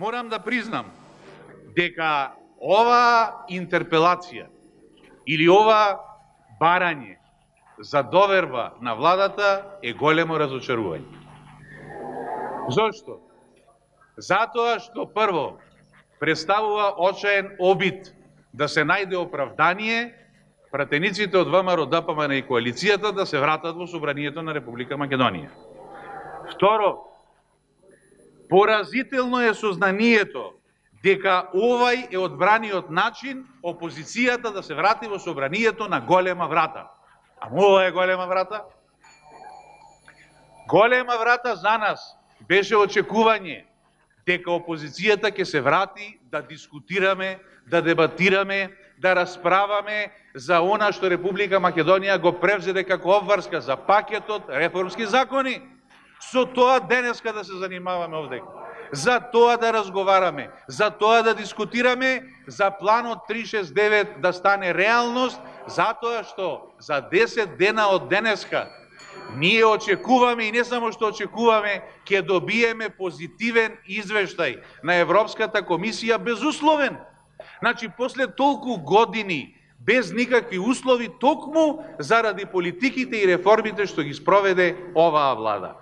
морам да признам дека ова интерпелација или ова барање за доверба на владата е големо разочарување. Зошто? Затоа што прво представува очаен обид да се најде оправдание пратениците од ВМРО, ДПМН и коалицијата да се вратат во собранието на Република Македонија. Второ, поразително е сознанието дека овај е одбраниот начин опозицијата да се врати во собранието на голема врата. Ама ова е голема врата? Голема врата за нас беше очекување дека опозицијата ќе се врати да дискутираме, да дебатираме, да расправаме за она што Република Македонија го превзеде како обврска за пакетот реформски закони. Со тоа денеска да се занимаваме овде. За тоа да разговараме, за тоа да дискутираме, за планот 369 да стане реалност, затоа што за 10 дена од денеска ние очекуваме и не само што очекуваме, ќе добиеме позитивен извештај на Европската комисија безусловен. Значи, после толку години без никакви услови, токму заради политиките и реформите што ги спроведе оваа влада.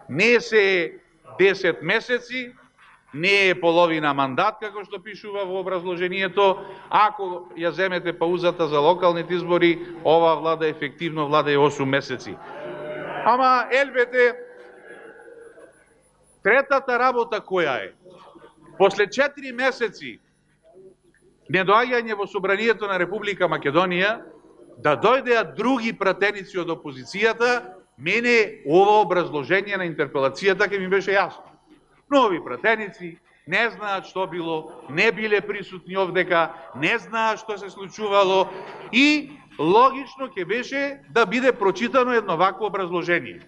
Не се 10 месеци, не е половина мандат, како што пишува во образложението. Ако ја земете паузата за локалните избори, оваа влада ефективно влада е 8 месеци. Ама, елбете, третата работа која е? После 4 месеци недоаѓање во собранието на Република Македонија, да дојдеа други пратеници од опозицијата, мене ова образложение на интерпелацијата ке ми беше јасно. Нови пратеници, не знаат што било, не биле присутни овдека, не знаат што се случувало и логично ќе беше да биде прочитано едно вакво образложение.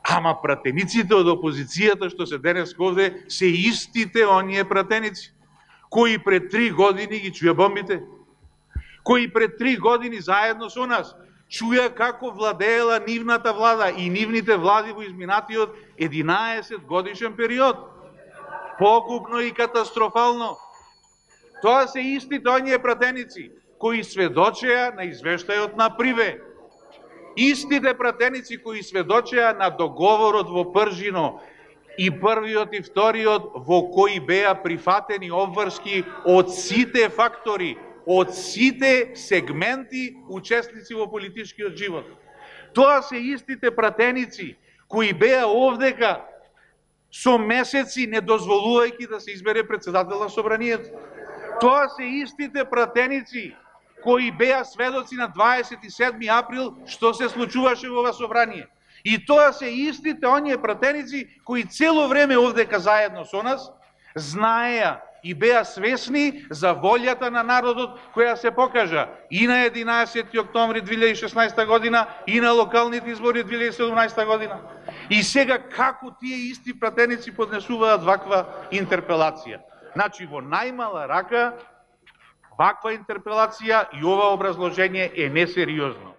Ама пратениците од опозицијата што се денес овде се истите оние пратеници кои пред 3 години ги чуја бомбите, кои пред 3 години заедно со нас чуја како владеела нивната влада и нивните влади во изминатиот 11 годишен период. Погубно и катастрофално. Тоа се истите оние пратеници кои сведочеа на извештајот на Приве. Истите пратеници кои сведочеа на договорот во Пржино и првиот и вториот во кои беа прифатени обврски од сите фактори, од сите сегменти учесници во политичкиот живот. Тоа се истите пратеници кои беа овдека со месеци не дозволувајќи да се избере председател на собранието. Тоа се истите пратеници кои беа сведоци на 27 април што се случуваше во ова собрание. И тоа се истите оние пратеници кои цело време овдека заедно со нас знаеа и беа свесни за волјата на народот која се покажа и на 11 октомври 2016 година и на локалните избори 2017 година. И сега како тие исти пратеници поднесуваат ваква интерпелација? Значи, во најмала рака, ваква интерпелација и ова образложение е несериозно.